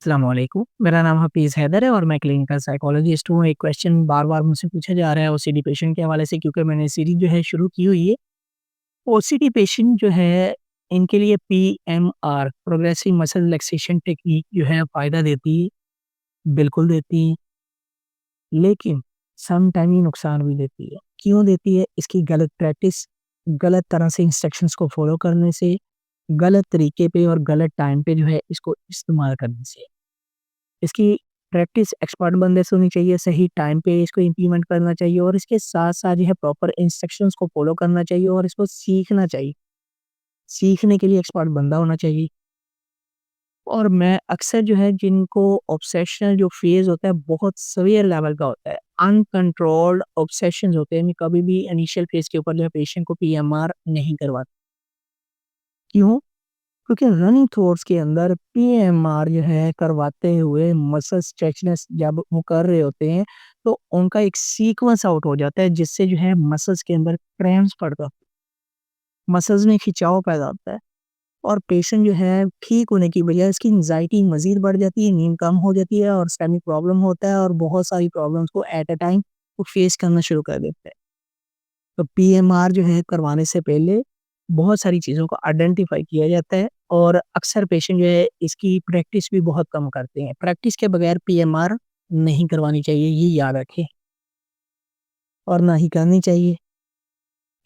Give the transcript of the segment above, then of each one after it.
अस्सलाम वालेकुम। मेरा नाम हफ़ीज़ हैदर है और मैं क्लिनिकल साइकोलॉजिस्ट हूँ। एक क्वेश्चन बार-बार मुझसे पूछा जा रहा है ओसीडी पेशेंट के हवाले से क्योंकि मैंने सीरीज़ जो है शुरू की हुई है। ओसीडी पेशेंट जो है इनके लिए PMR progressive muscle relaxation technique जो है फ़ायदा देती है, बिल्कुल देती है, लेकिन सम टाइम ये नुकसान भी देती है। क्यों देती है? इसकी गलत प्रैक्टिस, गलत तरह से इंस्ट्रक्शंस को फ़ॉलो करने से, गलत तरीके पे और गलत टाइम पे जो है इसको इस्तेमाल करने से। इसकी प्रैक्टिस एक्सपर्ट बंदे से होनी चाहिए, सही टाइम पे इसको इम्प्लीमेंट करना चाहिए और इसके साथ-साथ जो है प्रॉपर इंस्ट्रक्शंस को फ़ॉलो करना चाहिए और इसको सीखना चाहिए। सीखने के लिए एक्सपर्ट बंदा होना चाहिए और मैं अक्सर जो है जिनको ऑब्सेशनल जो फ़ेज़ होता है बहुत सीवियर लेवल का होता है, अनकंट्रोल्ड ऑब्सेशंस होते हैं, मैं कभी भी इनिशियल फ़ेज़ के ऊपर जो है पेशेंट को पीएमआर नहीं करवाता। क्यों? क्योंकि रनिंग थ्रोट्स के अंदर पीएमआर जो है करवाते हुए मसल स्ट्रेचनेस जब वो कर रहे होते हैं, तो उनका एक सीक्वेंस आउट हो जाता है जिससे जो है मसल्स के अंदर क्रैम्प्स पड़ता है, मसल्स में खिंचाव पैदा होता है और पेशेंट जो है ठीक होने की बजाय इसकी एंग्जायटी मज़ीद बढ़ जाती है, नींद कम हो जाती है और स्टमक प्रॉब्लम होता है और बहुत सारी प्रॉब्लम्स को एट अ टाइम वो फेस करना शुरू कर देता है। तो पीएमआर जो है करवाने से पहले बहुत सारी चीज़ों को आइडेंटिफ़ाई किया जाता है और अक्सर पेशेंट जो है इसकी प्रैक्टिस भी बहुत कम करते हैं। प्रैक्टिस के बगैर पीएमआर नहीं करवानी चाहिए, ये याद रखें और ना ही करनी चाहिए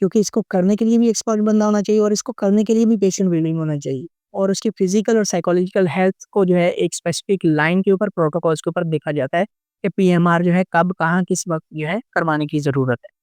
क्योंकि इसको करने के लिए भी एक्सपर्ट बंदा होना चाहिए और इसको करने के लिए भी पेशेंट विलिंग होना चाहिए और उसकी फिज़िकल और साइकोलॉजिकल हेल्थ को जो है एक स्पेसिफिक लाइन के ऊपर प्रोटोकॉल्स के ऊपर देखा जाता है कि पीएमआर जो है कब, कहाँ, किस वक़्त जो है करवाने की ज़रूरत है।